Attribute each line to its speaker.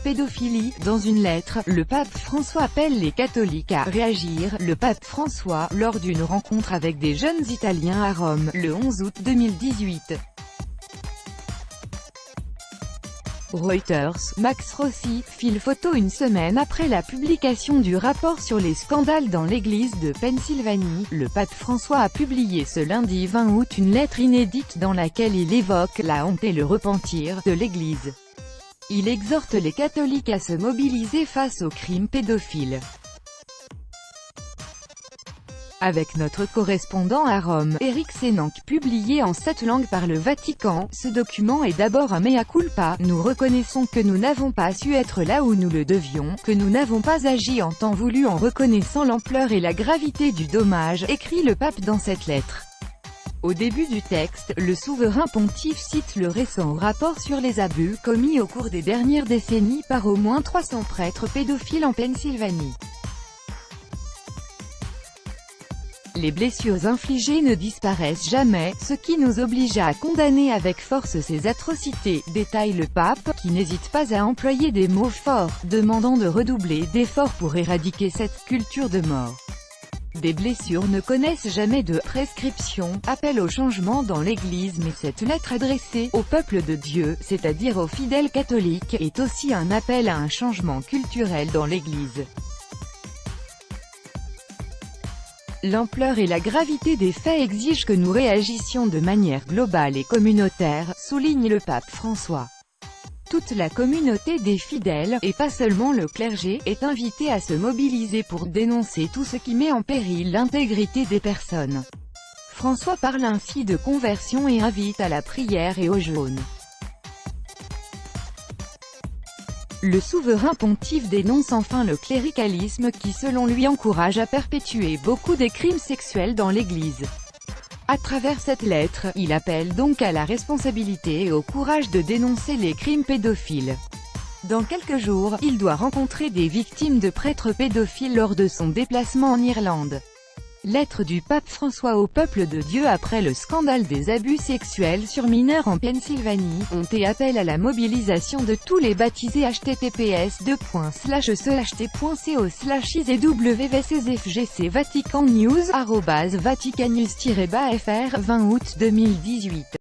Speaker 1: pédophilie. Dans une lettre, le pape François appelle les catholiques à réagir. Le pape François, lors d'une rencontre avec des jeunes Italiens à Rome, le 11 août 2018. Reuters, Max Rossi, file photo une semaine après la publication du rapport sur les scandales dans l'église de Pennsylvanie. Le pape François a publié ce lundi 20 août une lettre inédite dans laquelle il évoque la honte et le repentir de l'église. Il exhorte les catholiques à se mobiliser face aux crimes pédophiles. Avec notre correspondant à Rome, Éric Sénanque, publié en 7 langues par le Vatican, ce document est d'abord un mea culpa. Nous reconnaissons que nous n'avons pas su être là où nous le devions, que nous n'avons pas agi en temps voulu en reconnaissant l'ampleur et la gravité du dommage, écrit le pape dans cette lettre. Au début du texte, le souverain pontife cite le récent rapport sur les abus commis au cours des dernières décennies par au moins 300 prêtres pédophiles en Pennsylvanie. Les blessures infligées ne disparaissent jamais, ce qui nous oblige à condamner avec force ces atrocités, détaille le pape, qui n'hésite pas à employer des mots forts, demandant de redoubler d'efforts pour éradiquer cette culture de mort. Des blessures ne connaissent jamais de prescription, appel au changement dans l'Église, mais cette lettre adressée au peuple de Dieu, c'est-à-dire aux fidèles catholiques, est aussi un appel à un changement culturel dans l'Église. L'ampleur et la gravité des faits exigent que nous réagissions de manière globale et communautaire, souligne le pape François. Toute la communauté des fidèles, et pas seulement le clergé, est invitée à se mobiliser pour dénoncer tout ce qui met en péril l'intégrité des personnes. François parle ainsi de conversion et invite à la prière et au jeûne. Le souverain pontife dénonce enfin le cléricalisme qui selon lui encourage à perpétuer beaucoup des crimes sexuels dans l'Église. À travers cette lettre, il appelle donc à la responsabilité et au courage de dénoncer les crimes pédophiles. Dans quelques jours, il doit rencontrer des victimes de prêtres pédophiles lors de son déplacement en Irlande. Lettre du pape François au peuple de Dieu après le scandale des abus sexuels sur mineurs en Pennsylvanie, honte et appel à la mobilisation de tous les baptisés. https://cht.co/izwvcsfgc Vatican News @vaticannews-fr 20 août 2018.